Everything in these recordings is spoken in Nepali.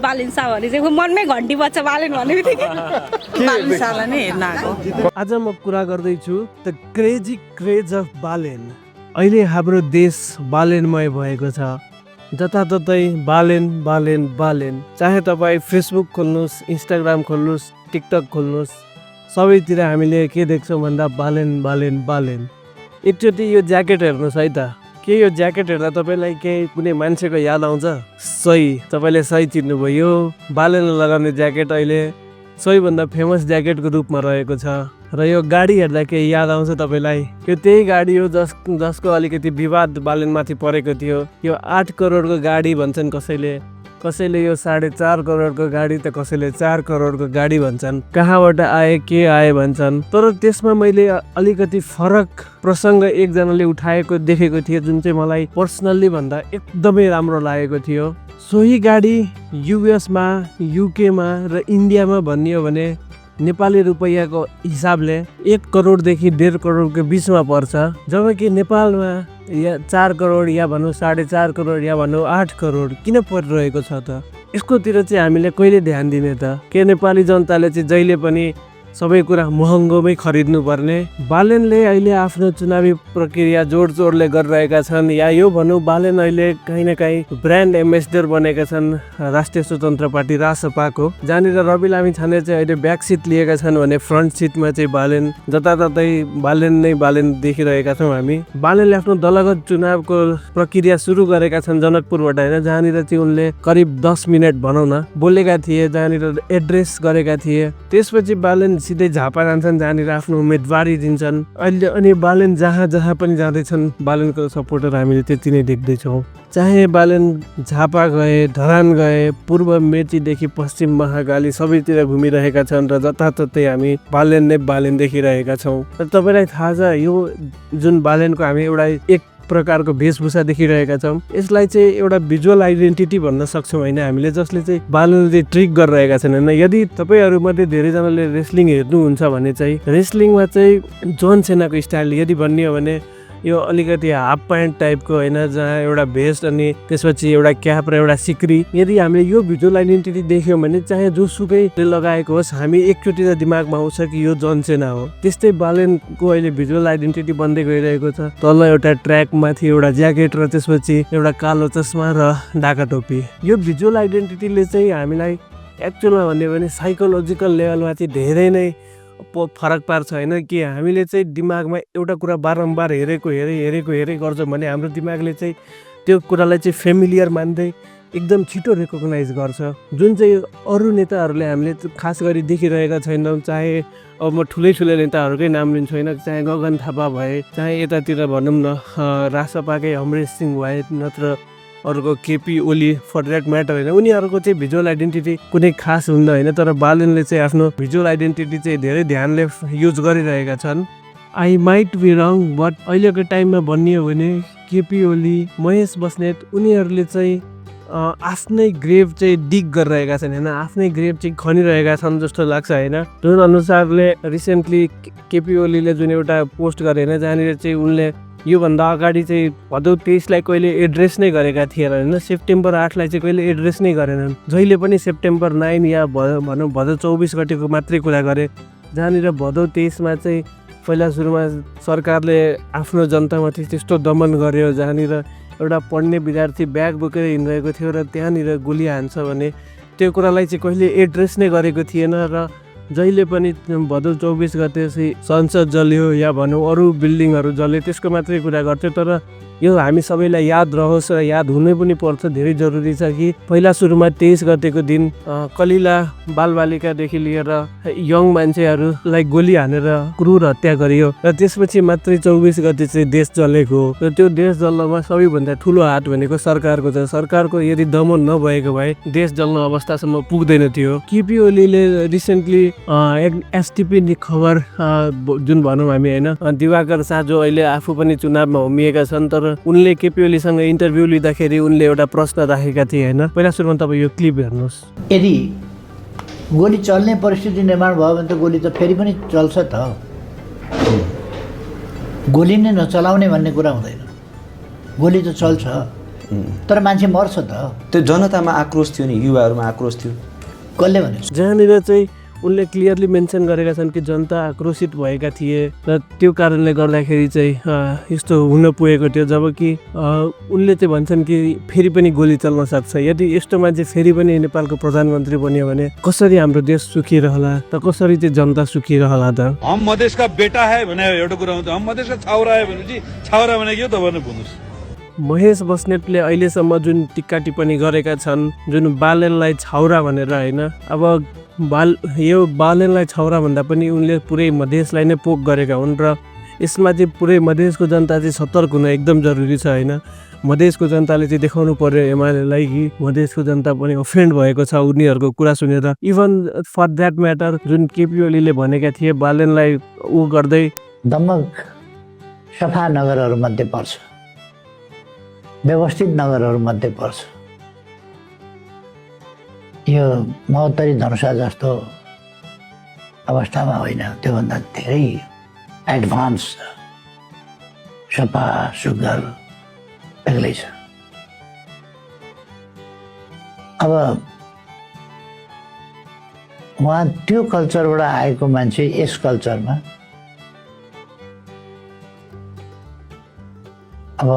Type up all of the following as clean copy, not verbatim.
बालेन शाह भने चाहिँ मनमै घन्टी बज्छ बालेन भन्ने बित्तिकै बालेन शाहलाई नै हेर्न आएको। आज म कुरा गर्दैछु द क्रेज अफ बालेन। अहिले हाम्रो देश बालेनमय भएको छ। जताततै बालेन बालेन बालेन। चाहे तपाईँ फेसबुक खोल्नुहोस्, इन्स्टाग्राम खोल्नुहोस्, टिकटक खोल्नुहोस्, सबैतिर हामीले के देख्छौँ भन्दा बालेन बालेन बालेन। एकचोटि यो ज्याकेट हेर्नुहोस् है त। के यो ज्याकेट हेर्दा तपाईँलाई केही कुनै मान्छेको याद आउँछ? सही, तपाईँले सही चिन्नुभयो। यो बालेन लगाउने ज्याकेट अहिले सबैभन्दा फेमस ज्याकेटको रूपमा रहेको छ। र यो गाडी हेर्दा केही याद आउँछ तपाईँलाई? यो त्यही गाडी हो जसको अलिकति विवाद बालेनमाथि परेको थियो। यो 8 करोडको गाडी भन्छन् कसैले, कसैले यो 4.5 करोडको गाडी, त कसैले 4 करोडको गाडी भन्छन्। कहाँबाट आए के आए भन्छन्। तर त्यसमा मैले अलिकति फरक प्रसङ्ग एकजनाले उठाएको देखेको थिएँ, जुन चाहिँ मलाई पर्सनल्ली भन्दा एकदमै राम्रो लागेको थियो। सोही गाडी युएसमा, युकेमा र इन्डियामा भनियो भने नेपाली रुपैयाँको हिसाबले 1 करोडदेखि 1.5 करोडको बिचमा पर्छ। जबकि नेपालमा या 4 करोड या भनौँ 4.5 करोड या भनौँ 8 करोड किन परिरहेको छ त? यसकोतिर चाहिँ हामीले कहिले ध्यान दिने त? के नेपाली जनताले चाहिँ जहिले पनि सबै कुरा महँगोमै खरिद्नु पर्ने? बालेनले अहिले आफ्नो चुनावी प्रक्रिया जोडले गरिरहेका छन्। या यो भनौँ बालेन अहिले कहीँ न कहीँ ब्रान्ड एम्बेसडर बनेका छन् राष्ट्रिय स्वतन्त्र पार्टी रासपाको। जहाँनिर रवि लामिछाने चाहिँ अहिले ब्याक सिट लिएका छन् भने फ्रन्ट सिटमा चाहिँ बालेन, जताततै बालेन नै बालेन देखिरहेका छौँ हामी। बालेनले आफ्नो दलगत चुनावको प्रक्रिया सुरु गरेका छन् जनकपुरबाट होइन, जहाँनिर चाहिँ उनले करिब 10 मिनट भनौँ न बोलेका थिए, जहाँनिर एड्रेस गरेका थिए। त्यसपछि बालेन सिधै झापा जान्छन्, जहाँनिर आफ्नो उम्मेदवारी दिन्छन् अहिले। अनि बालेन जहाँ पनि जाँदैछन् बालेनको सपोर्टर हामीले त्यति नै देख्दैछौँ। चाहे बालेन झापा गए, धरान गए, पूर्व मेचीदेखि पश्चिम महाकाली सबैतिर घुमिरहेका छन् र जताततै हामी बालेन नै बालेन देखिरहेका छौँ। र तपाईँलाई थाहा छ यो जुन बालेनको हामी एउटा एक प्रकारको वेशभूषा देखिरहेका छौँ, यसलाई चाहिँ एउटा भिजुअल आइडेन्टिटी भन्न सक्छौँ होइन हामीले, जसले चाहिँ बालेनले ट्रिक गरिरहेका छन् होइन। यदि तपाईँहरूमध्ये धेरैजनाले रेस्लिङ हेर्नुहुन्छ भने चाहिँ रेस्लिङमा चाहिँ जोन सेनाको स्टाइल यदि भन्ने हो भने यो अलिकति हाफ प्यान्ट टाइपको होइन, जहाँ एउटा भेस्ट अनि त्यसपछि एउटा क्याप र एउटा सिक्री। यदि हामीले यो भिजुअल आइडेन्टिटी देख्यौँ भने चाहे जोसुकैले लगाएको होस्, हामी एकचोटि त दिमागमा आउँछ कि यो जोन सेना हो। त्यस्तै बालेनको अहिले भिजुअल आइडेन्टिटी बन्दै गइरहेको छ। तल एउटा ट्र्याक, माथि एउटा ज्याकेट र त्यसपछि एउटा कालो चस्मा र ढाका टोपी। यो भिजुअल आइडेन्टिटीले चाहिँ हामीलाई एक्चुअलमा भन्यो भने साइकोलोजिकल लेभलमा चाहिँ धेरै नै फरक पार्छ होइन। कि हामीले चाहिँ दिमागमा एउटा कुरा बारम्बार हेरेको गर्छौँ भने हाम्रो दिमागले चाहिँ त्यो कुरालाई चाहिँ फेमिलियर मान्दै एकदम छिटो रिकगनाइज गर्छ। जुन चाहिँ अरू नेताहरूले हामीले खास गरी देखिरहेका छैनौँ। चाहे अब म ठुलै नेताहरूकै नाम लिन्छु होइन, चाहे गगन थापा भए, चाहे यतातिर भनौँ न रासपाकै अमरेश सिंह भए, नत्र अरूको KP Oli for that matter होइन। उनीहरूको चाहिँ भिजुअल आइडेन्टिटी कुनै खास हुँदैन होइन, तर बालेनले चाहिँ आफ्नो भिजुअल आइडेन्टिटी चाहिँ धेरै ध्यानले युज गरिरहेका छन्। I might be wrong, but अहिलेको टाइममा भनियो भने केपी ओली, महेश बस्नेत उनीहरूले चाहिँ आफ्नै ग्रेभ चाहिँ डिग गरिरहेका छन् होइन, आफ्नै ग्रेभ चाहिँ खनिरहेका छन् जस्तो लाग्छ होइन। जुन अनुसारले रिसेन्टली केपी ओलीले जुन एउटा पोस्ट गरे होइन, जहाँनिर चाहिँ उनले योभन्दा अगाडि चाहिँ भदौ 23लाई कहिले एड्रेस नै गरेका थिएन होइन, सेप्टेम्बर 8लाई चाहिँ कहिले एड्रेस नै गरेनन्। जहिले पनि सेप्टेम्बर 9 या भनौँ भदौ 24 गतिको मात्रै कुरा गरे, जहाँनिर भदौ 23मा चाहिँ पहिला सुरुमा सरकारले आफ्नो जनतामाथि त्यस्तो दमन गर्यो, जहाँनिर एउटा पढ्ने विद्यार्थी ब्याग बोकेर हिँडिरहेको थियो र त्यहाँनिर गोली हान्छ भने त्यो कुरालाई चाहिँ कहिले एड्रेस नै गरेको थिएन। र जहिले पनि भदौ 24 गते चाहिँ संसद जल्यो या भनौँ अरू बिल्डिङहरू जल्यो त्यसको मात्रै कुरा गर्थ्यो। तर यो हामी सबैलाई याद रहोस् र याद हुनै पनि पर्छ, धेरै जरुरी छ कि पहिला सुरुमा 23 गतेको दिन कलिला बालबालिकादेखि लिएर यङ मान्छेहरूलाई गोली हानेर क्रूर हत्या गरियो र त्यसपछि मात्रै 24 गते चाहिँ देश जलेको हो। र त्यो देश जल्नमा सबैभन्दा ठुलो हात भनेको सरकारको छ। सरकारको यदि दमन नभएको भए देश जल्न अवस्थासम्म पुग्दैन थियो। केपी ओलीले रिसेन्टली एसटिपी खबर जुन भनौँ हामी होइन, दिवाकर शाह जो अहिले आफू पनि चुनावमा होमिएका छन्, तर उनले केपी ओलीसँग इन्टरभ्यू लिँदाखेरि उनले एउटा प्रश्न राखेका थिए होइन। पहिला सुरुमा तपाईँ यो क्लिप हेर्नुहोस्। यदि गोली चल्ने परिस्थिति निर्माण भयो भने त गोली त फेरि पनि चल्छ त, गोली नै नचलाउने भन्ने कुरा हुँदैन, गोली त चल्छ। तर मान्छे मर्छ त। त्यो जनतामा आक्रोश थियो नि, युवाहरूमा आक्रोश थियो। कसले भने? जहाँनिर चाहिँ उनले क्लियरली मेन्सन गरेका छन् कि जनता आक्रोशित भएका थिए र त्यो कारणले गर्दाखेरि चाहिँ यस्तो हुन पुगेको थियो। जबकि उनले चाहिँ भन्छन् कि फेरि पनि गोली चल्न सक्छ। यदि यस्तो मान्छे फेरि पनि नेपालको प्रधानमन्त्री बन्यो भने कसरी हाम्रो देश सुखी रहला त, कसरी चाहिँ जनता सुखी रहला त? हम मधेसका बेटा है भने एउटा कुरा हुन्छ, हम मधेसका छाउरा है भनेपछि छाउरा भने के हो त भन्नु भन्नुहोस्। महेश बस्नेतले अहिलेसम्म जुन टिक्का टिप्पणी गरेका छन्, जुन बालेनलाई छाउरा भनेर होइन, अब यो बालेनलाई छाउरा भन्दा पनि उनले पुरै मधेसलाई नै पोक गरेका हुन् र यसमा चाहिँ पुरै मधेसको जनता चाहिँ सतर्क हुन एकदम जरुरी छ होइन। मधेसको जनताले चाहिँ देखाउनु पर्यो एमालेलाई कि मधेसको जनता पनि अफेन्ड भएको छ उनीहरूको कुरा सुनेर। इभन फर द्याट म्याटर जुन केपी ओलीले भनेका थिए बालेनलाई ऊ गर्दै, दमक सफा नगरहरूमध्ये पर्छ, व्यवस्थित नगरहरूमध्ये पर्छ। यो महोत्तरी धनुषा जस्तो अवस्थामा होइन, त्योभन्दा धेरै एडभान्स छ, सफा सुग्घर बेग्लै छ। अब उहाँ त्यो कल्चरबाट आएको मान्छे यस कल्चरमा अब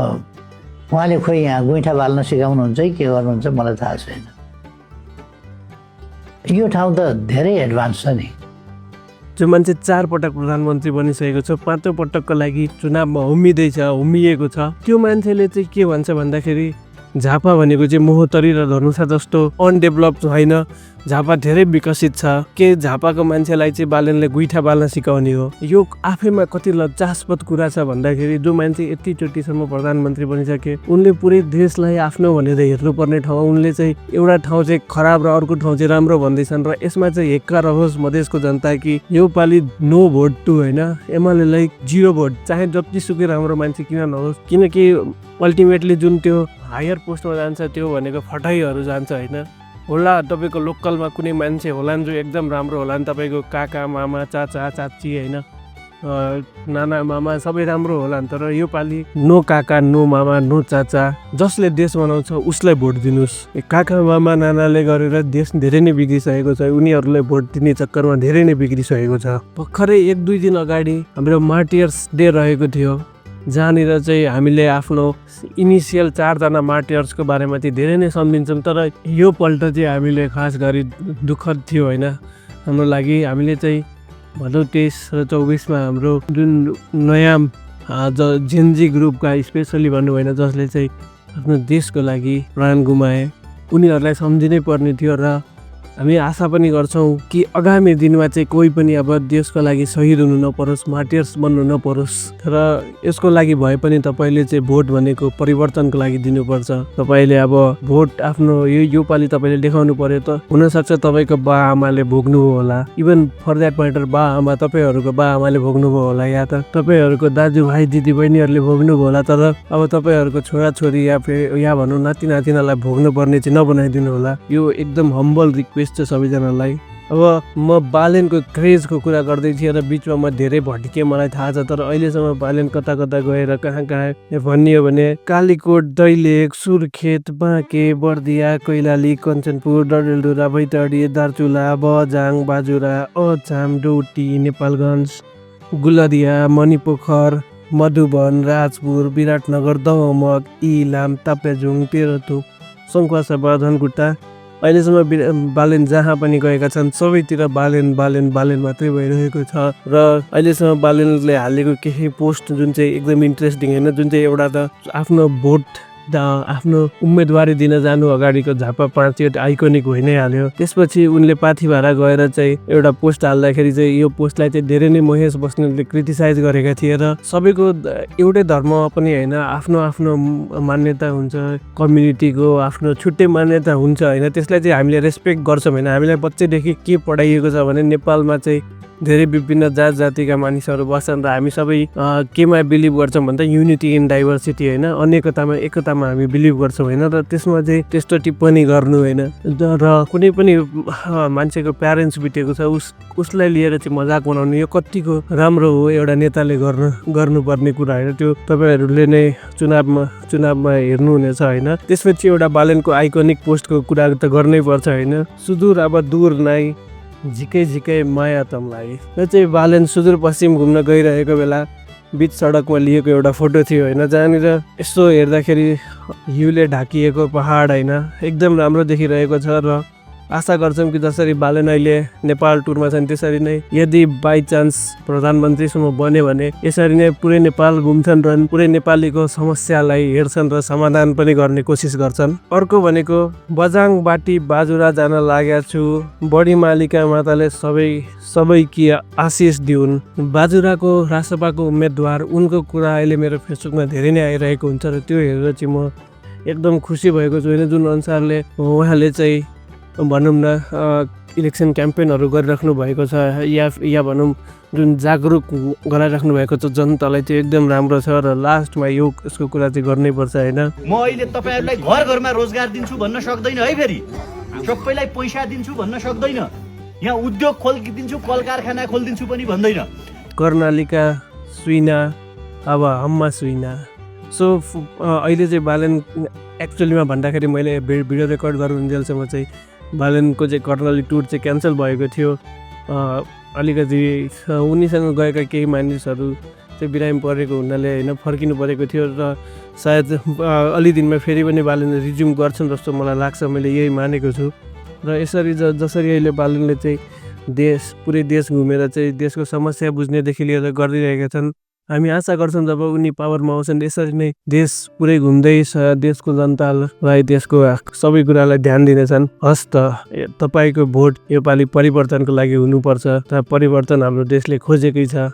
उहाँले खोइ यहाँ गुइठा बाल्न सिकाउनुहुन्छ कि के गर्नुहुन्छ मलाई थाहा छैन। यो ठाउँ त धेरै एडभान्स छ नि। जो मान्छे 4 पटक प्रधानमन्त्री बनिसकेको छ, 5औं पटकको लागि चुनावमा उम्मिएको छ, त्यो मान्छेले चाहिँ के भन्छ भन्दाखेरि झापा भनेको चाहिँ महोत्तरी र धनुषा जस्तो अनडेभलप्ड होइन, झापा धेरै विकसित छ। के झापाको मान्छेलाई चाहिँ बालेनले गुइठा बाल्न सिकाउने हो? यो आफैमा कति लज्जास्पद कुरा छ भन्दाखेरि जो मान्छे यतिचोटिसम्म प्रधानमन्त्री बनिसके, उनले पुरै देशलाई आफ्नो भनेर हेर्नुपर्ने ठाउँ उनले चाहिँ एउटा ठाउँ चाहिँ खराब र अर्को ठाउँ चाहिँ राम्रो भन्दैछन्। र यसमा चाहिँ हेक्का रहोस् मधेसको जनता कि यो पालि नो भोट टु होइन, एमालेलाई 0 भोट, चाहे जतिसुकै राम्रो मान्छे किन नहोस्, किनकि अल्टिमेटली जुन त्यो हायर पोस्टमा जान्छ त्यो भनेको फटाइहरू जान्छ होइन। होला तपाईँको लोकलमा कुनै मान्छे होलान् जो एकदम राम्रो होलान्, तपाईँको काका मामा चाचा चाची होइन, नाना मामा सबै राम्रो होलान्, तर यो पालि नो काका नो मामा नो चाचा, जसले देश बनाउँछ उसलाई भोट दिनुहोस्। काका मामा नानाले गरेर देश धेरै नै बिग्रिसकेको छ, उनीहरूलाई भोट दिने चक्करमा धेरै नै बिग्रिसकेको छ। भर्खरै 1-2 दिन अगाडि हाम्रो मार्टियर्स डे रहेको थियो, जहाँनिर चाहिँ हामीले आफ्नो इनिसियल 4 जना मार्टियर्सको बारेमा चाहिँ धेरै नै सम्झिन्छौँ। तर यो पल्ट चाहिँ हामीले खास गरी दुःखद थियो होइन हाम्रो लागि। हामीले चाहिँ भनौँ 23 र 24मा हाम्रो जुन नयाँ जेनजी ग्रुपका स्पेसली भन्नु होइन, जसले चाहिँ आफ्नो देशको लागि प्राण गुमाए, उनीहरूलाई सम्झिनै पर्ने थियो। र हामी आशा पनि गर्छौँ कि आगामी दिनमा चाहिँ कोही पनि अब देशको लागि शहीद हुनु नपरोस्, मार्टियर्स बन्नु नपरोस्। र यसको लागि भए पनि तपाईँले चाहिँ भोट भनेको परिवर्तनको लागि दिनुपर्छ। तपाईँले अब भोट आफ्नो यो पालि तपाईँले देखाउनु पर्यो। त हुनसक्छ तपाईँको बा आमाले भोग्नुभयो होला, इभन फर द्याट म्याटर बा आमा तपाईँहरूको बा आमाले भोग्नुभयो होला, या त तपाईँहरूको दाजुभाइ दिदीबहिनीहरूले भोग्नुभयो होला। तर अब तपाईँहरूको छोराछोरी या भनौँ नाति नातिनालाई भोग्नु पर्ने चाहिँ नबनाइदिनु होला। यो एकदम हम्बल रिक्वेस्ट छ सबैजनालाई। अब म बालेनको क्रेजको कुरा गर्दै थिएँ र बिचमा म धेरै भट्किएँ, मलाई थाहा छ। तर अहिलेसम्म बालेन कता कता गएर कहाँ भनियो भने कालीकोट, दैलेख, सुर्खेत, बाँके, बर्दिया, कैलाली, कञ्चनपुर, डडेलधुरा, बैतडी, दार्चुला, बजाङ, बाजुरा, अछाम, डोटी, नेपालगञ्ज, गुलरिया, मणिपोखर, मधुवन, राजपुर, विराटनगर, दमक, इलाम, ताप्लेजुङ, तेह्रथुम, सङ्खुवासभा, धनकुटा। अहिलेसम्म बालेन जहाँ पनि गएका छन् सबैतिर बालेन मात्रै भइरहेको छ। र अहिलेसम्म बालेनले हालेको केही पोस्ट जुन चाहिँ एकदम इन्ट्रेस्टिङ होइन, जुन चाहिँ एउटा त आफ्नो भोट आफ्नो उम्मेदवारी दिन जानु अगाडिको झापा 5 आइकोनिक भइ नै हाल्यो। त्यसपछि उनले पाथिभारा गएर चाहिँ एउटा पोस्ट हाल्दाखेरि चाहिँ यो पोस्टलाई चाहिँ धेरै नै महेश बस्नेतले क्रिटिसाइज गरेका थिए। र सबैको एउटै धर्ममा पनि होइन, आफ्नो आफ्नो मान्यता हुन्छ, कम्युनिटीको आफ्नो छुट्टै मान्यता हुन्छ होइन, त्यसलाई चाहिँ हामीले रेस्पेक्ट गर्छौँ होइन। हामीलाई बच्चैदेखि के पढाइएको छ भने नेपालमा चाहिँ धेरै विभिन्न जात जातिका मानिसहरू बस्छन् र हामी सबै केमा बिलिभ गर्छौँ भन्दा युनिटी इन डाइभर्सिटी होइन, अनेकतामा एकतामा हामी बिलिभ गर्छौँ होइन। र त्यसमा चाहिँ त्यस्तो टिप्पणी गर्नु होइन र कुनै पनि मान्छेको प्यारेन्ट्स बितेको छ उसलाई लिएर चाहिँ मजाक बनाउनु यो कतिको राम्रो हो एउटा नेताले गर्नुपर्ने कुरा होइन। त्यो तपाईँहरूले नै चुनावमा हेर्नुहुनेछ होइन। त्यसपछि एउटा बालेनको आइकोनिक पोस्टको कुरा त गर्नै पर्छ होइन। सुदूर अब दूर नाइ झिकै झिकै माया तमलाई। यो चाहिँ बालेन सुदूरपश्चिम घुम्न गइरहेको बेला बिच सडकमा लिएको एउटा फोटो थियो होइन, जहाँनिर यसो हेर्दाखेरि हिउँले ढाकिएको पहाड होइन एकदम राम्रो देखिरहेको छ। र आशा गर्छौँ कि जसरी बालेन अहिले नेपाल टुरमा छन् त्यसरी नै यदि बाई चान्स प्रधानमन्त्रीसम्म बन्यो भने यसरी नै पुरै नेपाल घुम्छन् र पुरै नेपालीको समस्यालाई हेर्छन् र समाधान पनि गर्ने कोसिस गर्छन्। अर्को भनेको बजाङ बाटी बाजुरा जान लागेको छु, बढी मालिका माताले सबै कि आशिष दिउन्। बाजुराको रासपाको उम्मेदवार उनको कुरा अहिले मेरो फेसबुकमा धेरै नै आइरहेको हुन्छ र त्यो हेरेर चाहिँ म एकदम खुसी भएको छु होइन। जुन अनुसारले उहाँले चाहिँ भनौँ न इलेक्सन क्याम्पेनहरू गरिराख्नु भएको छ या भनौँ जुन जागरुक गराइराख्नु भएको छ जनतालाई, त्यो एकदम राम्रो छ। र लास्टमा यसको कुरा चाहिँ गर्नैपर्छ होइन। म अहिले तपाईँहरूलाई घर घरमा रोजगार दिन्छु भन्न सक्दैन है, फेरि सबैलाई पैसा दिन्छु भन्न सक्दैन, यहाँ उद्योग खोलिदिन्छु कल कारखाना खोलिदिन्छु पनि भन्दैन। कर्णालिका सुइना अब हम्मा सुइना। सो अहिले चाहिँ बालेन एक्चुअलीमा भन्दाखेरि मैले भिडियो रेकर्ड गर्नुन्जेलसम्म चाहिँ बालेनको चाहिँ कर्णाली टुर चाहिँ क्यान्सल भएको थियो। अलिकति उनीसँग गएका केही मानिसहरू चाहिँ बिरामी परेको हुनाले होइन फर्किनु परेको थियो र सायद अलि दिनमा फेरि पनि बालेनले रिज्युम गर्छन् जस्तो मलाई लाग्छ। मैले यही मानेको छु। र यसरी जसरी अहिले बालेनले चाहिँ पुरै देश घुमेर चाहिँ देशको समस्या बुझ्नेदेखि लिएर गरिरहेका छन्, हामी आशा गर्छौँ जब उनी पावरमा आउँछन् यसरी नै देश पुरै घुम्दै देशको जनतालाई देशको सबै कुरालाई ध्यान दिनेछन्। हस् त तपाईँको भोट योपालि परिवर्तनको लागि हुनुपर्छ र परिवर्तन हाम्रो देशले खोजेकै छ।